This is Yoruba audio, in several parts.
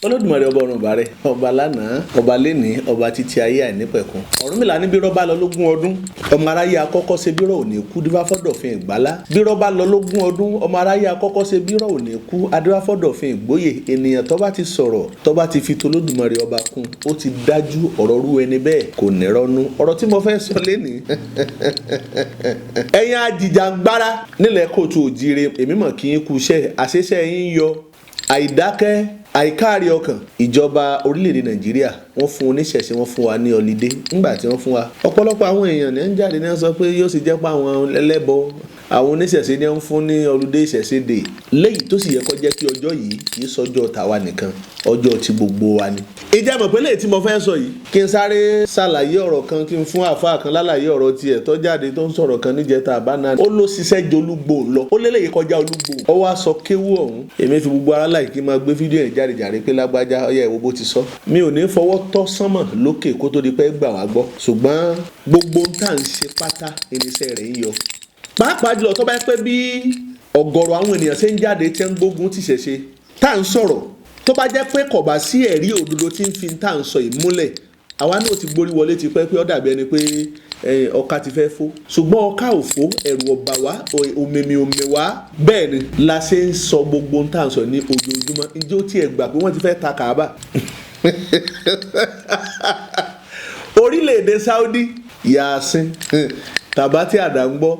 Olódùmarè ọba ọ̀run bàrẹ ọba lánàá ọba lẹ́ni ọba títí ayé àìnípẹ̀kun. Ọ̀rúnmìlà ní bírọ́ bá lọ lógún ọdún ọmọ aráyé akọ́kọ́ ṣe bírọ́ òní kú dífáfọ́dọ̀fin ìgbálá. Bírọ́ bá lọ lógún ọdún ọmọ aráyé akọ́kọ́ ṣe bírọ́ òní kú adífáfọ́dọ̀fin ìgbóyè. Ènìyàn tó bá ti sọ̀rọ̀ tó bá ti fi tolódùmarè ọba kún ó ti dájú ọ̀rọ̀ rú ẹni bẹ́ẹ̀ kò ní rọ́nú. Ọ̀rọ̀ tí mo fẹ́ sọ lénìí ẹ̀yin ajìjàngbara nílẹ̀ kóòtù òjíire èmi mọ̀ kí yín kú iṣẹ́ àṣeṣẹ́ yín yọ àìdákẹ́ àìkáàrí ọkàn. Ìjọba orílẹ̀-èdè Nàìjíríà wọ́n fún oníṣẹ̀ṣe wọ́n fún wa ní ọlídé. Nígbà tí wọ́n fún wa ọ̀pọ̀lọpọ̀ àwọn èèyàn ní ń jáde ní wọ́n sọ pé yóò sì jẹ́ pé àwọn ẹlẹ́bọ àwọn oníṣẹ̀ṣe ní wọ́n fún ní ọlídé ìṣẹ̀ṣe dè léyìí tó sì yẹ kó jẹ́ kí ọjọ́ yìí kì í sọjọ́ tàwa nìkan ọjọ́ ti gbogbo wa ni. Ìjà mọ̀ pé léyìí tí mo fẹ́ sọ yìí kí n sáré ṣàlàyé ọ̀rọ̀ kan kí n fún àfáà kan lálàyé ọ̀rọ̀ tiẹ̀ tó jáde tó ń sọ̀rọ̀ kan níjẹta àbáná. Ó ló ṣiṣẹ́ jolúgbò lọ ó lélẹ́yìí kọjá olúgbò ó wá sọ kéwú ọ̀hún. Èmi fi gbogbo ara láì kí n máa gbé fídíò yẹn jàre pé lágbájá ọyá ìwọ bó ti sọ. Mi ò ní fọwọ́ tọ́ sánmọ̀ lókè kó tó di pé gbà wá gbọ́ ṣùgbọ́n gbogbo ń tà ń ṣe pátá irinṣẹ́ rẹ̀ ń yọ. Pàápàá jùlọ tó bá yẹ pé bí ọ̀gọ̀rọ̀ àwọn ènìyàn ṣe ń jáde tí ń gbógun ti ṣẹ̀ṣe tá à ń sọ̀rọ̀ tó bá jẹ́ pé kò bá sí ẹ̀rí òdodo tí ń fi tá à ń sọ ìmúlẹ̀ àwa náà ti gborí wọlé ti pẹ́ pé ó dàbí ẹni pé ọ̀ka ti fẹ́ fó ṣùgbọ́n ọ̀ka ò fó ẹ̀rù ọ̀bà wá òmèmí wá bẹ́ẹ̀ ni la ṣe ń sọ gbogbo ń tà ń sọ ní ojoojúmọ́ ǹjẹ́ ó tiẹ̀ gbà pé wọ́n ti fẹ́ ta Kaaba orílẹ̀-èdè Saudi Yasin tàbá tí àdá ń gbọ́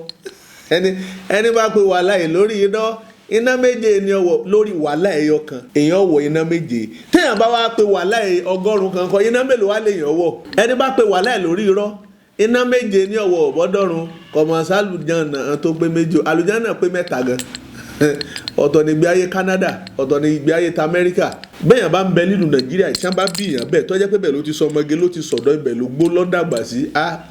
ẹni bá pe wàhálà yìí lórí iná méje ni ọwọ́ lórí wàhálà ẹyọ kan èèyàn wọ iná méje téèyàn bá wá pe wàhálà yìí 100 kan kọ iná mélòó wá lèèyàn wọ ẹni bá pe wàhálà yìí lórí irọ́ iná méje ní ọwọ́ ọ̀bọ́dọ́rùn kọ̀mọ̀sá àlùjánnà tó pé méjì àlùjánnà pé 3 gan ọ̀tọ̀ ní ìgbé ayé Canada ọ̀tọ̀ ní ìgbé ayé ta Amẹ́ríkà bẹ́ẹ̀yàn bá ń bẹ nínú Nàìjíríà ìṣàn bá bí èèyàn bẹ́ẹ̀ tó jẹ́ pé bẹ́ẹ̀ ló ti sọ ọmọge ló ti sọ̀dọ̀ ibẹ̀ ló gbó lọ́dàgbà sí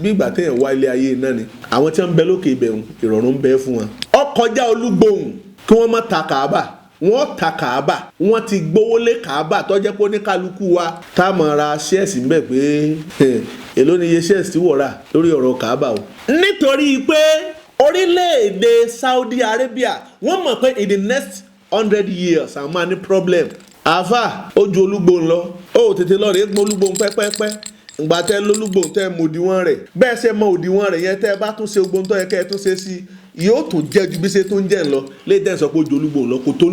bí ìgbà téèyàn wá ilé ayé náà ni àwọn tí wọ́n ń bẹ lókè ibẹ̀ ìrọ̀rùn ń bẹ fún wọn. Ó kọjá olúgbòhùn kí wọ́n má ta Kaaba wọ́n ta Kaaba wọ́n ti gbówó lé Kaaba tó jẹ́ pé oníkálukú wa tá a mọ̀ ra ṣẹ́ẹ̀sì ń bẹ̀ pé èló ni iye ṣẹ́ẹ̀sì tí wọ́n rà lórí ọ̀rọ̀ Kaaba o. Nítorí pé orílẹ̀-èdè Saudi Arabia wọ́n mọ̀ pé in the next 100 years àwọn máa ní problem. Àfà ó ju olúgbòhùn lọ ó tètè lọ rèé gbọ́n olúgbòhùn pẹ́pẹ́pẹ́ ìgbà tẹ́ lólúgbòhùn tẹ́ mọ òdiwọ̀n rẹ̀ bẹ́ẹ̀ ṣe mọ òdiwọ̀n rẹ̀ yẹn tẹ́ bá tún ṣe ogbon tó yẹ kẹ́ ẹ tún ṣe sí yóò tún jẹ́ ju bí ṣe tún jẹ́ lọ lè dẹ́n sọ pé ó ju olúgbòhùn lọ kò tó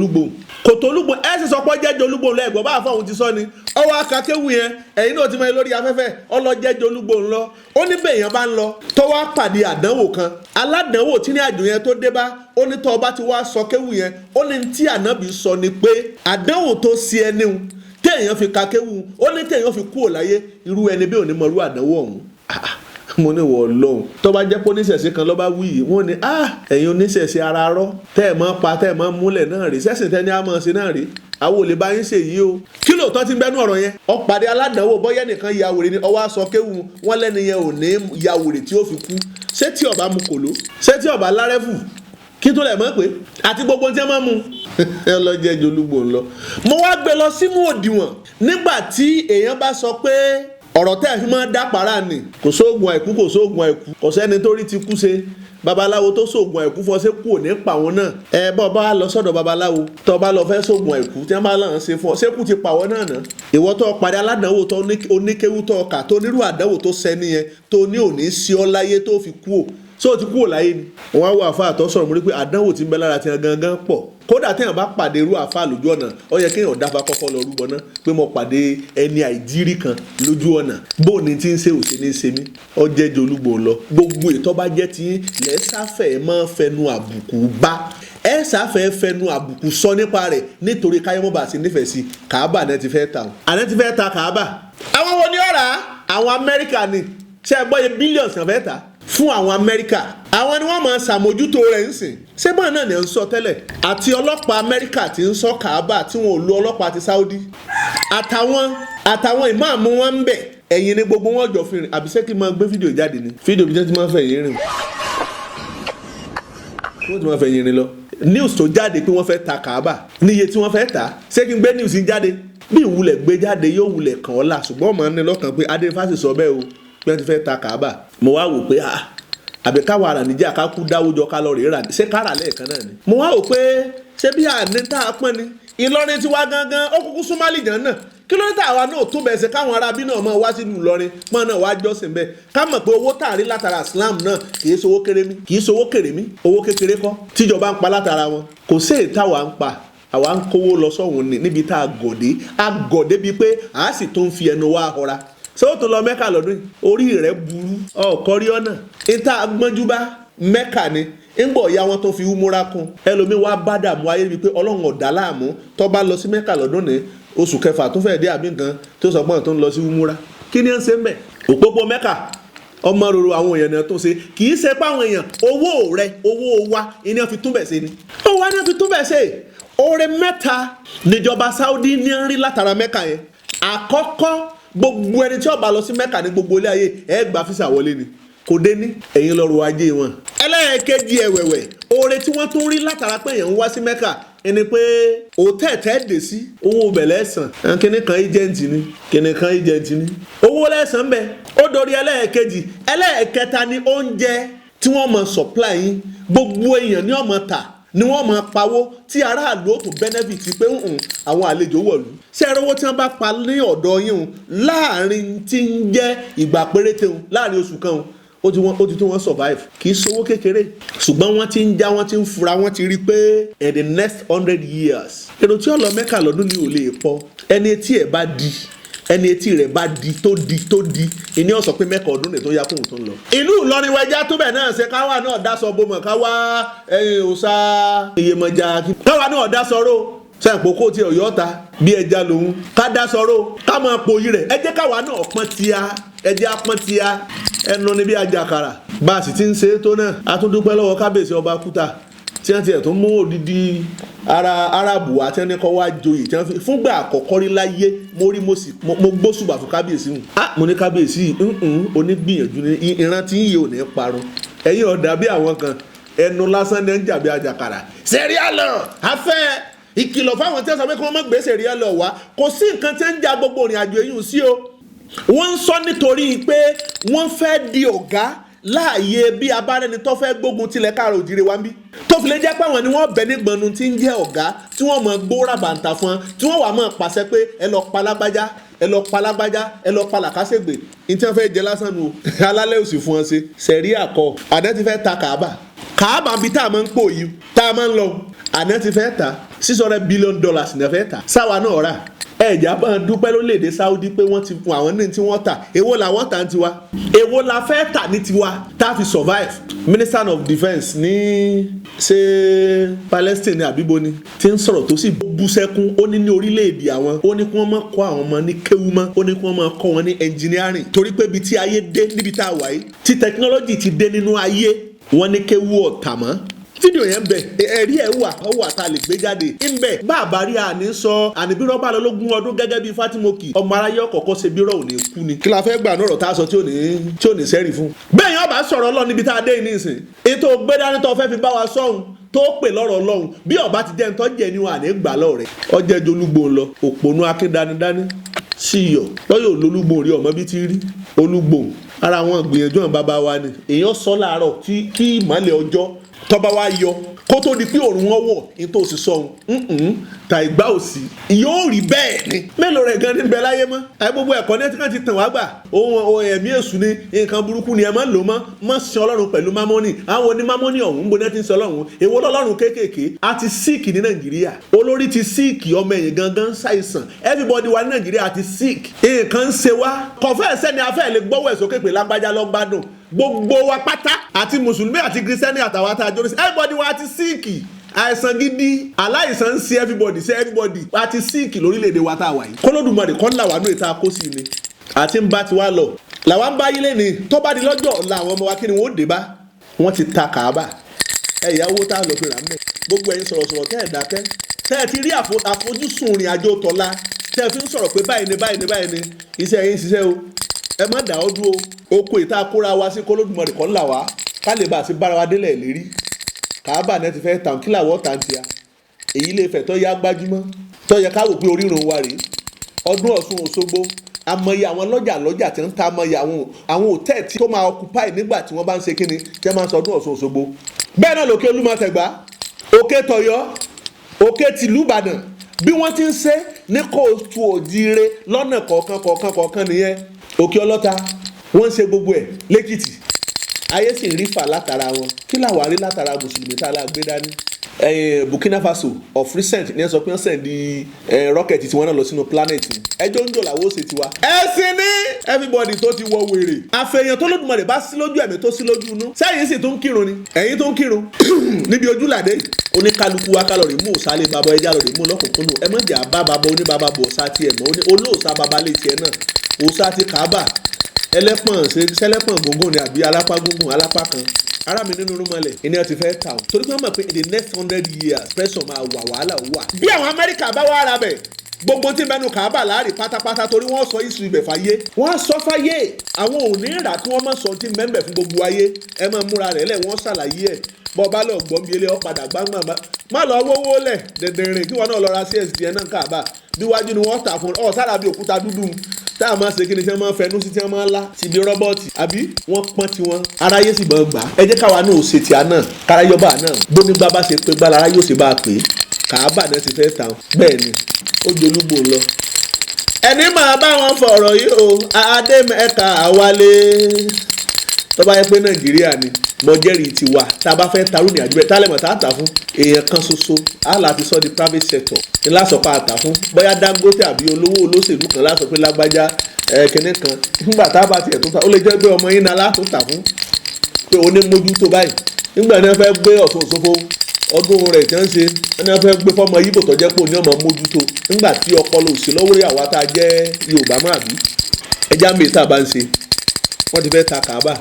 olúgbòhùn ẹ sì sọ pé ó jẹ́ ju olúgbòhùn lọ ẹ̀gbọ́n bá àfọ̀ òun ti sọ ni ọwọ́ akakéwù yẹn ẹ̀yin náà ti mọ lórí afẹ́fẹ́ ọlọ́jẹ́ ju olúgbòhùn lọ ó ní bẹ́ẹ̀yàn bá ń lọ tó wá pàdé àdánwò kan aládánwò tí ní àjò yẹn tó dé bá ó ní tó bá ti wá sọ kéwù yẹn ó ní tí ànábì sọ ni pé àdánwò tó sí ẹni téèyàn fi ka kéwù ó ní téèyàn fi kúrò láyé irú ẹni bí ò ní mọ irú àdánwò ọ̀hún mo ní wọ lọ́hùn tó bá jẹ́ pé oníṣẹ̀ṣe kan ló bá wí yìí wọ́n ní ẹ̀yin oníṣẹ̀ṣe ara rọ́ tẹ́ ẹ̀ mọ́ pa tẹ́ ẹ̀ mọ́ múlẹ̀ náà rí sẹ́sìn tẹ́ ní á mọ̀ ṣe náà rí àwọn ò lè bá yín ṣe yìí o kí lóòótọ́ ti ń bẹ́nu ọ̀rọ̀ yẹn ọ̀pàdé aládàáwò bọ́yẹ́ nìkan ya wèrè ni ọwọ́ aṣọ kéwù wọn lẹ́ni yẹn ò ní ya wèrè tí ó fi kú ṣé tí ọba mu kòló ṣé tí ọba lárẹ́fù kí tó lẹ̀ mọ́ pé àti gbogbo tí wọ́n máa mu ẹ lọ jẹ́ jolúgbòhùn lọ. mo wá gbé lọ sínú òdiwọ̀n nígbà tí èèyàn bá sọ pé ọ̀rọ̀ tẹ́ ẹ̀ fi máa dá pàrà nì kò sóògùn àìkú kò sẹ́ni tó rí ti kú ṣe babaláwo tó sóògùn àìkú fọ́ sí kú ò ní pa wọn náà bọ́ bá lọ sọ́dọ̀ babaláwo tó bá lọ fẹ́ sóògùn àìkú tí wọ́n bá lọ́n ṣe fún ọ ṣé kú ti pa wọn náà ìwọ tó parí aládàáwò tó oníkéwú tó ọkà tó nírú àdánwò tó sẹ́ni yẹn tó ní òní sí ọ láyé tó fi kú ò so ti kúrò láyé ni wọ́n á wọ àfáà tó sọ̀rọ̀ mo rí pé àdánwò tí ń bẹ lára ti gangan pọ̀ kódà téèyàn bá pàdé irú àfáà lójú ọ̀nà ó yẹ kéèyàn dáfa kọ́kọ́ lọ rúbọ náà pé mo pàdé ẹni àìjírí kan lójú ọ̀nà bó ni tí ń ṣe òṣè ní ṣe mí ó jẹ́ jolúgbòhùn lọ gbogbo ètò bá jẹ́ tí lẹ́sàfẹ́ máa fẹnu àbùkù bá ẹ sáfẹ́ fẹnu àbùkù sọ nípa rẹ̀ nítorí káyọ́mọ́bà sí nífẹ̀ẹ́ sí Kaaba náà ti fẹ́ ta àná ti fẹ́ ta Kaaba àwọn wo ni ọ̀rà àwọn Amẹ́ríkà ni ṣe é gbọ́yé bílíọ̀nù kan fẹ́ ta fún àwọn Amẹ́ríkà àwọn ni wọ́n máa ṣàmójútó rẹ̀ ń sìn ṣébọn náà ni ẹ̀ ń sọ tẹ́lẹ̀ àti ọlọ́pàá Amẹ́ríkà tí ń sọ Kaaba tí wọn ò lo ọlọ́pàá ti Saudi àtàwọn ìmáàmù wọn ń bẹ̀ ẹ̀yìn ni gbogbo wọn jọ fi rìn àbí ṣé kí n máa gbé fídíò jáde ni fídíò bí jẹ́ ti máa fẹ́ yín rìn wọ́n ti máa fẹ́ yín rìn lọ news tó jáde pé wọ́n fẹ́ ta Kaaba níye tí wọ́n fẹ́ ta ṣé kí n gbé news jáde bí ìwúlẹ̀ gbé jáde yóò wulẹ̀ kàn ọ́ là ṣùgbọ́n ọmọ ní lọ́kàn pé adéfásì sọ bẹ́ẹ̀ o pé wọ́n ti fẹ́ ta Kaaba mo wá wò pé àbí káwa ara níjà ká kú dáwójọ ká lọ rèé rà ṣé kára lẹ́ẹ̀kan náà ni mo wá wò pé ṣé bí àní tá a pọ́n ni Ìlọrin ti wá gangan ó kúkú súnmọ́ àlìjàn náà kí ló dé tàwa náà tó bẹ̀ ṣe káwọn arábí náà máa wá sínú Ìlọrin pọ́n náà wá jọ́sìn bẹ́ẹ̀ ká mọ̀ pé owó tààrí látara Islam náà kìí ṣe owó kèrémí owó kékeré kọ́ tíjọba ń pa látara wọn kò sí èyí táwa ń pa àwa ń kówó lọ sọ́hun ni níbi tá a gọ̀dé bíi pé a sì tó ń fi ẹnu wá ọ̀ra ṣé ó tó lọ Mẹ́kà lọ́dún orí rẹ̀ burú ọ̀kọ́rí ọ̀nà ìta gbọ́njú bá Mẹ́kà ni ńgbọ̀ ya wọn tó fi umura kún ẹlòmíín wá bá dààmú ayé bíi pé Ọlọ́run ọ̀dà láàmú tó bá lọ sí Mẹ́kà lọ́dún ní oṣù kẹfà tó fẹ́ẹ̀ dé àbí nǹkan tó sọ pé tó ń lọ sí umura kí ni ẹ ń ṣe ń bẹ̀ òpópó Mẹ́kà ọmọ roro àwọn èèyàn náà tó ṣe kì í ṣe pé àwọn èèyàn owó wa ìní wọn fi túbẹ̀ ṣe ni owó wa ni wọn fi túbẹ̀ ṣe oore mẹ́ta níjọba Saudi ní ń rí látara Mẹ́kà yẹn àkọ́kọ́ gbogbo ẹni tí ó bá lọ sí Mẹ́kà ní gbogbo ilé ayé ẹ gba físà wọlé ni kò dé ní ẹ̀yin lọ́rọ̀ ajé wọn. ẹlẹ́ẹ̀kejì ẹ̀wẹ̀wẹ̀ oore tí wọ́n tún rí látara pé èèyàn ń wá sí Mẹ́kà ẹni pé òtẹ́ẹ̀tẹ́ dè sí owó bẹ̀lẹ́ sàn kíní kan ẹjẹ̀ǹtì ni owó lẹ́sàn bẹ́ẹ̀ ó dorí ẹlẹ́ẹ̀kejì ẹlẹ́ẹ̀kẹta ni oúnjẹ tí wọ́n mọ̀ supply yín gbogbo èèyàn ní ọmọ ta ni wọ́n máa pawó tí aráàlú ó tún benefit pé àwọn àlejò wọ̀lú ṣé ẹ̀rọ owó tí wọ́n bá pa ní ọ̀dọ̀ yín láàrin tí ń jẹ́ ìgbà péréte láàrin oṣù kan ó ti tó wọ́n survive kì í ṣowó kékeré ṣùgbọ́n wọ́n ti ń já wọ́n ti ń fura wọ́n ti rí pé in the next 100 years èrò tí ó lọ Mẹ́kà lọ́dún ni ò lè pọ̀ ẹni etí ẹ̀ bá di ẹni etí rẹ̀ bá di tó di ìní ọ̀sọ̀ pé Mẹ́kà ọdún nìyẹn tó yá kóhun tó ń lọ. ìlú Ìlọrin wẹjá tó bẹ̀ náà ṣe káwa náà dáṣọ bomọ̀ káwa òòṣà Iyemọja káwa náà dáṣọ ró sẹ́ǹpókó tí Ọ̀yọ́ ta bí ẹja lòun ká dáṣọ ró ká máa pòyì rẹ̀ ẹ jẹ́ káwa náà pọ́n tíya ẹ jẹ́ apọ́n tíya ẹnu ni bí àjàkàrà bá a sì ti ń ṣe é tó náà a tún dúpẹ́ lọ́wọ́ kábíyèsí ọba Kútà tí wọ́n ti ẹ̀ tó mú òdìdí arábù wa tí wọ́n ní kọ́ wá joyè tí wọ́n fi fúngbà àkọ́kọ́ rí láyé mo gbóṣùbà fún kábíyèsí hùn mo ní kábíyèsí onígbìyànjú ní ìran tí yìí ò ní parun ẹ̀yin ọ̀dà bí àwọn kan ẹnu lásán ní ń jàbí àjàkàrà sẹ́ríàlọ̀ afẹ́ ìkìlọ̀ fáwọn tí wọ́n sọ pé kí wọ́n má gbé sẹ́ríàlọ̀ wá kò sí nǹkan tí ń ja gbogbo ìrìn àjò èyí sí o wọ́n ń sọ nítorí pé wọ́n fẹ́ di ọ̀gá láàyè bí abárẹni tó fẹ́ gbógun tilẹ̀ káàrọ̀ òjìrè wa ń bí tó fi lè jẹ́ pé àwọn ni wọ́n bẹ̀ nígbọ̀nù tí ń jẹ́ ọ̀gá tí wọ́n mọ̀ gbóra bàǹtà fún tí wọ́n wà mọ̀ pàṣẹ pé ẹ lọ pa lágbájá ẹ lọ pa lágbájá ẹ lọ pa làkàṣègbè ní tí wọ́n fẹ́ jẹ lásán nu alálẹ̀ òsì fún wọn ṣe sẹ̀rí àkọ àná ti fẹ́ ta Kaaba bí tá a máa ń pò yìí tá a máa ń lọ àná ti fẹ́ ta $600 billion ní fẹ́ ta sáwa náà rà ẹ̀já bá ń dúpẹ́ lórílẹ̀‐èdè Saudi pé wọ́n ti fún àwọn ní tí wọ́n tà èwo làwọn tà ní tiwa èwo la fẹ́ tà ní tiwa tá a fi survive. Minister of Defence ní ṣe Palestine ní àbíbo ni tí ń sọ̀rọ̀ tó sì bú sẹ́kún ó ní orílẹ̀‐èdè àwọn ó ní kí wọ́n máa kọ́ àwọn ọmọ ní kéwú mọ́ ó ní kí wọ́n máa kọ́ wọn ní engineering torí pé ibi tí ayé dé níbi tá a wà yìí tí technology ti dé nínú ayé wọ́n ní kéwú ọ̀tà mọ́ fídíò yẹn bẹ ẹ̀rí ẹ̀ wà tá a lè gbé jáde ńbẹ bá a bá rí àní sọ àní bí rọ́bà lọ́lọ́gún ọdún gẹ́gẹ́ bí Fatimoki ọmọ aráyé ọ̀kọ̀ọ̀kọ̀ ṣe bí rọ́ ò ní kú ni. kí la fẹ́ gbà náà rọ̀ tá a sọ tí ò ní sẹ́rì fún. bẹ́ẹ̀ yẹn ọba sọ̀rọ̀ Ọlọ́run níbi tá a dé ní ìsìn ètò gbẹ́dání tó fẹ́ fi bá wa sọ̀hún tó pè lọ́rọ̀ Ọlọ́run bí ọba ti jẹ́ ntọ́ jẹ́ ni wà ní gbà lọ rẹ̀ ọjẹ́ jolúgbò lọ òpònú akíndánidání sí iyọ̀ lọ́yọ̀ olólùgbò rí ọmọ bí ti rí olúgbò ara wọn gbìyànjú àwọn bàbá wa ni èèyàn sọ láàárọ̀ kí ìmọ́lẹ̀ ọjọ́ tọ́ba wa yọ kó tó di pé òrùn wọn wọ̀ ní tó sì sọ ta ìgbà òsì yóò rí bẹ́ẹ̀ ni mélòó rẹ̀ gan ní bẹ láyé mọ́ àyè gbogbo ẹ̀kọ́ ní ẹtí tàn wá gbà ohun ẹ̀mí èṣù ni nǹkan burúkú ni ẹ má lò mọ́ sí Ọlọ́run pẹ̀lú mámọ́nì àwọn oní mámọ́nì ọ̀hún gbóná ti ń sọ Ọlọ́run èwo lọ́lọ́run kéékèèké a ti síìkì ní Nàìjíríà olórí ti síìkì ọmọ ẹ̀yìn gangan ṣàìsàn everybody wa ní Nàìjíríà ti síìkì nǹkan ń ṣe wá kọ̀fẹ́ ẹ̀sẹ̀ ni afẹ́ lè gbọ́wọ́ ẹ̀ sókè pé lágbájá lọ́gbádùn gbogbo wa pátá àti mùsùlùmí àti kìrìsìtẹ́nì àtàwọn àtàjọ everybody wa ti síìkì àìsàn gidi aláìsàn ń ṣe everybody wa ti síìkì lórílẹ̀‐èdè wa tá a wà yìí kọ́lọ́dùmarè kọ́ ńlá wà ní ìta kó sí ni àti ń bá ti wá lọ làwa ń bá yílé ni tó bá di lọ́jọ́ ọ̀la àwọn ọmọ wa kí ni wọ́n dé bá wọ́n ti ta Kaaba ìyàwó tá a lọ fi rà mẹ́ gbogbo ẹ̀yin sọ̀rọ̀sọ̀rọ̀ tẹ́ ẹ̀ dákẹ́ tẹ́ ẹ ti rí àfojúsùn ìrìn àjò tọ́lá tẹ́ ẹ fi ń sọ̀rọ̀ pé báyìí ni iṣẹ́ yín ṣiṣẹ́ o ẹ má dà ọ́ dúró oko ìta kóra wa sí kọ́lọ́dùmarè kọ́ ńlá wa ká lè bá a sí bára wa délẹ̀ lérí Kaaba náà ti fẹ́ tàn kí làwọ̀ tàn tíya èyí lè fẹ̀ tó yá gbájúmọ́ tó yẹ ká wò pé orírun wa rèé ọdún Ọ̀ṣun Òṣogbo amọ̀ye àwọn lọ́jà tí ń ta amọ̀ye àwọn hòtẹ́ẹ̀lì tó máa occupy nígbà tí wọ́n bá ń ṣe kíni tí wọ́n máa ń sọ ọdún Ọ̀ṣun Òṣogbo bẹ́ẹ̀ náà lòkè Olúmọ̀tẹ̀gbá òkè tọ̀yọ́ òkè tìlú Ìbàdàn bí wọ́n ti ń ṣe ní kóòtù òjìire lọ́nà kọ̀ọ̀kan nìyẹn òkè Ọlọ́ta wọ́n ń ṣe gbogbo ẹ̀ lẹ́kìtì ayé sì ń rí fà látara wọn kí làwọn àrí látara mùsùlùmí tá a la gbé dání. Burkina Faso of recent ní ẹ sọ pé wọ́n sẹ̀ di rọ́kẹ̀tì tí wọ́n náà lọ sínú planet ẹjọ́ ń jò làwọn ó ṣe tiwa. ẹ̀sìn ní everybody tó ti wọ wèrè àfẹ̀yàn tó Olódùmarè bá sí lójú ẹ̀mí tó sí lójú inú sẹ́yìn sì tó ń kírun ni ẹ̀yin tó ń kírun níbi ojúlàdé oníkálukú wa kálọ̀rì mú òsálẹ̀ bàbá ẹja lọ́rì mú lọ́kùnkúnnù ẹ mọ̀jà bá bàbá oníbàbá bọ̀ ọ̀sá tiẹ̀ mọ́ olóòsá bàbá lè tiẹ̀ náà òsá ti Kaaba ẹlẹ́pọ̀n sẹ́lẹ́pọ̀n gógó ni àbí alápá gógó alápá kan ara mi nínú rúmọlẹ̀ ìní ọtí fẹ́ ta o torí pé wọ́n mọ̀ pé in the next 100 years pressure máa wà wàhálà wà. bí àwọn Amẹ́ríkà bá wà ara bẹ̀ gbogbo tí mẹ́nu Kaaba láàrin pátápátá torí wọ́n sọ ìsù ibẹ̀ fàyè wọ́n á sọ fàyè àwọn ò ní rà kí wọ́n má sọ tí mẹ́mbẹ̀ fún gbogbo ayé ẹ máa múra rẹ̀ lẹ̀ wọ́n ṣàlàyé ẹ̀ bọ́ bá lọ gbọ́n bí ilé ọ padà gbáǹgbà má lọ wówó lẹ̀ dẹ̀dẹ̀rìn kí wọ́n náà lọ ra CSDN náà Kaaba bí wájú ni wọ́n tà fún ọ sára bí òkúta dúdú tá a máa ṣe kí ni tí wọ́n máa fẹnu sí tí wọ́n máa lá ti di rọ́bọ́ọ̀tì àbí wọ́n pọ́n tiwọn aráyé sì bọ́ gbà ẹ jẹ́ káwa náà ò ṣe tìá náà káráyọ́bà náà bónígbà bá ṣe pé gbára aráyé ò ṣe bá a pè é Kaaba náà ti fẹ́ tàn bẹ́ẹ̀ ni ó dolúgbò lọ. ẹni máa bá wọn fọ̀rọ̀ yìí o adé mẹ́ka wálé tó bá yẹ pé Nàìjíríà ni mọ̀jẹ́rì ti wà tá a bá fẹ́ tarú ní àjùbẹ́ tálẹ̀mọ̀ tá a tà fún èèyàn kan ṣoṣo á láti sọ di private sector ní lásọpá àtà fún bóyá Dangote àbí olówó olóṣèlú kan lásọ pé lágbájá kẹ́nẹ́ kan nígbà tá a bá tiẹ̀ tó ta ó lè jẹ́ pé ọmọ yín náà látò tà fún pé ó ní mójútó báyìí nígbà náà fẹ́ gbé Ọ̀ṣun Òṣogbo ọdún rẹ̀ tí wọ́n ṣe náà fẹ́ gbé fọmọ yíbò tó jẹ́ pé òní ọmọ mójútó nígbà tí ọpọlọ òṣèlówó rí àwa tá a jẹ́ Yorùbá máa bí ẹja mi tá a bá ń ṣe wọ́n ti fẹ́ ta Kaaba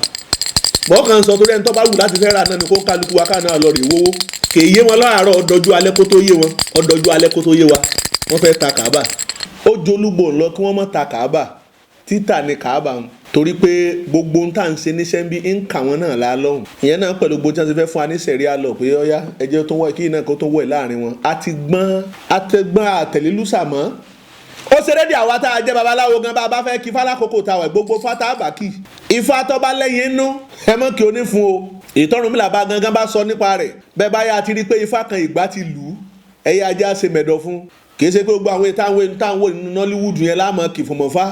mọ̀ọ́kàn sọ torí ẹni tó bá wù láti fẹ́ rà náà ni kó kálukú wa ká náà lọ rè wówó kè é yé wọn láàárọ̀ ọdọọjú alẹ́ kó tó yé wọn ọdọọjú alẹ́ kó tó yé wa wọ́n fẹ́ ta Kaaba ó jolúgbò ńlọ kí wọ́n má ta Kaaba títà ní Kaaba torí pé gbogbo ń tà ń ṣe níṣẹ́ bí ń kà wọ́n náà lálọ́hùn ìyẹn náà pẹ̀lú gbogbo tí wọ́n ti fẹ́ fún wa ní sẹ̀ríà lọ pé ọ̀yá ẹjẹ́ tó wọ̀ kí iná kó tó wọ̀ láàrin wọn àtẹ̀gbọ́n àtẹ̀lélúsàmọ́ ó ṣe rédíò àwa tá a jẹ́ babaláwo gan bá a bá fẹ́ kí fálákòókò ta wẹ̀ gbogbo fata àbákì ifá tó bá lẹ́yìn inú ẹ mọ́ kí o ní fún o Ìtọ́rùnmìlà bá gangan bá sọ nípa rẹ̀ bẹ́ẹ̀ bá yá ti rí pé ifá kan ìgbà ti lù ú ẹ̀yà ajá ṣe mẹ̀dọ̀ fún kì í ṣe pé gbogbo àwọn táwọn nínú Nollywood yẹn láàmú kì fún mọ́fá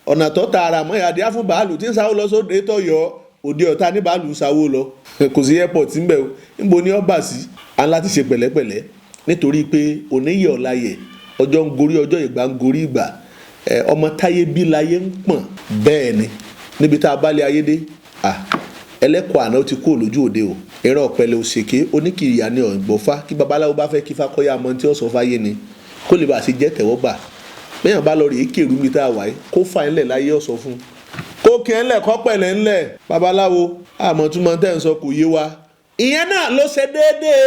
ọ̀nà tó tààrà mọ́ ìyàdíyà fún bàálù tí ń sáwó lọ sóde tó yọ òde ọ̀tá ní bàálù sáwó lọ kò sí airport ńbẹ o níbo ni ó bà sí à ń láti ṣe pẹ̀lẹ́pẹ̀lẹ́ nítorí pé oníyẹ̀ ọ̀láyẹ̀ ọjọ́ ń gorí ọjọ́ ìgbà ń gorí ìgbà ọmọ táyé bí láyé ń pọ̀n bẹ́ẹ̀ ni níbi tá a bá lé ayé dé ẹlẹ́kọ̀ọ́ àná ti kú lójú òde o ìran ọ̀pẹ̀lẹ̀ òṣèké oníkìyà ni ọ̀gbọ́fá kí babaláwo bá fẹ́ kí fákọ́yà mọ tí ó sọ fáyé ni kó lè bá a ṣe jẹ́ tẹ̀wọ́gbà bẹ́ẹ̀ bá lọ rí èkèrú mi tá a wáyé kó fà ńlẹ̀ láyé ọ̀sọ̀ fún kó kí ńlẹ̀ kọ́ pẹ̀lẹ́ ńlẹ̀ babaláwo àmọ̀túnmọ̀ tẹ́ ń sọ kò yé wa ìyẹn náà ló ṣe déédéé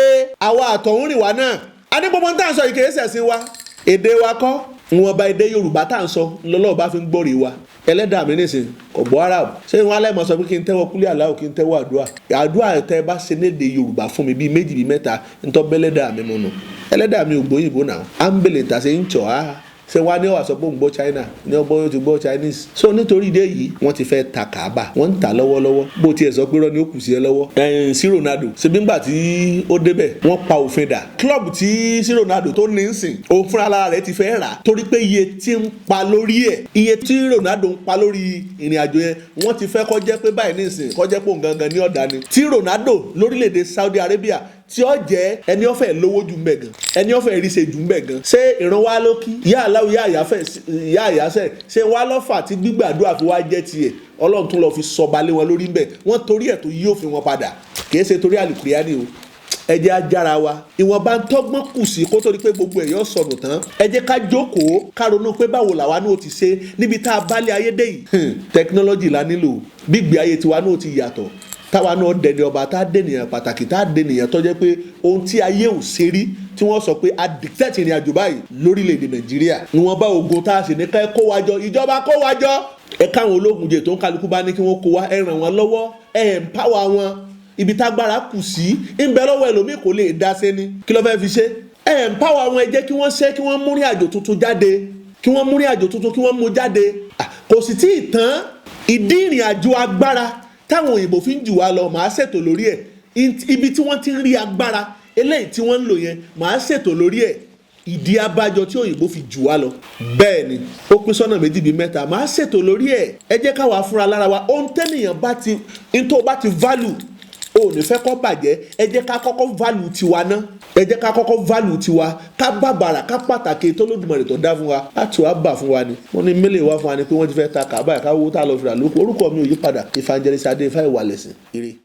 àwa àtọ̀húnrìnwá náà a ní gbogbo tá à ń sọ ìkéyèsẹ̀ sí wa èdè wa kọ́ wọn bá èdè Yorùbá tá à ń sọ lọ́lọ́ọ̀ bá fi ń gbọ́rì wa ẹlẹ́dàá mi nìsín ọ̀gbọ́ Arab ṣé wọn alẹ́ mọ̀ sọ pé kí n tẹ́wọ́ kúlẹ̀ aláwọ̀ kí n tẹ́wọ́ àdúrà tẹ́ bá ṣe léde Yorùbá fún mi bíi méjì bíi mẹ́ta ntọ́ bẹ́lẹ́dàá mi mọ̀nà ẹlẹ́dàá mi ò gbóyìnbó náà à ń bèlè tà sí ń tọ̀ á ṣé wá ní ọ̀wà sọ pé òun gbọ́ China ní ọgbọ́n yóò ti gbọ́ Chinese so nítorí ìdí èyí wọ́n ti fẹ́ ta Kaaba wọ́n ń ta lọ́wọ́lọ́wọ́ bó tiẹ̀ sọ pé rọ́ ni ó kù sí ẹ lọ́wọ́ sí Ronaldo ṣebí ńgbà tí ó débẹ̀ wọ́n pa òfin dà club tí sí Ronaldo tó ní ń sìn òun fúnra lára rẹ̀ ti fẹ́ rà torí pé iye tí ń pa lórí ẹ̀ iye tí Ronaldo ń pa lórí ìrìn àjò yẹn wọ́n ti fẹ́ kó jẹ́ pé báyìí ní ìsìn kó jẹ́ pé òun gangan ní ọ̀dà ni tí Ronaldo lórílẹ̀‐èdè Saudi Arabia tí ó jẹ́ ẹni ó fẹ́ lówó jù mbẹ̀ gan ẹni ó fẹ́ rí ṣe jù mbẹ̀ gan ṣé ìran wa ló kí yá aláwọ̀ yá àyàfẹ́ ṣé wá lọ́fà tí gbígbàdúrà fi wá jẹ́ tiẹ̀ Ọlọ́run tún lọ fi sọba lé wọn lórí mbẹ̀ wọ́n torí ẹ̀ tó yí òfin wọn padà kìí ṣe torí àlùkùránì o ẹ jẹ́ ajára wa ìwọ̀nba ń tọ́gbọ́n kù sí kó tó di pé gbogbo èèyàn sọnù tán ẹ jẹ́ ká jókòó ká ronú pé báwo làwa náà ti ṣe níbi tá a bá lé ayé dé yìí tẹkinọ́lọ́jì la nílò gbígbé ayé tiwa náà ti yàtọ̀ táwa náà dẹni ọba tá a dènìyàn pàtàkì tá a dènìyàn tó jẹ́ pé ohun tí ayé ò ṣe rí tí wọ́n sọ pé a dictate ìrìn àjò báyìí lórílẹ̀‐èdè Nàìjíríà ni wọ́n bá ogun tá a sì ní ká kó wájọ ìjọba kó wájọ ẹ káwọn ológun jẹ tó ń kálukú bá ní kí wọ́n kó wá ẹ ràn wọ́n lọ́wọ́ ẹ empower wọn ibi tágbára kù sí ń bẹ lọ́wọ́ ẹlòmíì kò lè dá sẹ́ni kí ló fẹ́ fi ṣe. Empower wọn, ẹ jẹ́ kí wọ́n ṣe kí wọ́n mú ìrìn àjò tuntun jáde kí wọ́n mú ìrìn àjò tuntun kí wọ́n mú jáde. Kò sì tí ì tán ìdí ìrìn àjò agbára táwọn òyìnbó fi ń jù wá lọ màá ṣètò lórí ẹ̀. Ibi tí wọ́n ti ń rí agbára eléyìí tí wọ́n ń lò yẹn màá ṣètò lórí ẹ̀. Ìdí abájọ tí òyìnbó fi jù wá lọ. Bẹ́ẹ̀ ni ó pín sọ́nà méjì bíi mẹ́ta màá ṣètò lórí ẹ̀. Ẹ jẹ́ káwa fúnra lára wa ohun tẹ́nìyàn bá ti tó bá ti value o ní fẹ́ kó bàjẹ́. Ẹ jẹ́ ká kọ́kọ́ value tiwa ná. Ẹ jẹ́ ká kọ́kọ́ value tiwa ká bàbàrà ká pàtàkì tó Olódùmarè tó dá fún wa láti wá bà fún wa ni. Wọ́n ní mélèé wá fún wa ni pé wọ́n ti fẹ́ ta Kaaba ká wó tá lọ fìrà lóko. Orúkọ mi ò yí padà Evangelist Adé Ifá Ìwàlẹ̀sìn. Ire.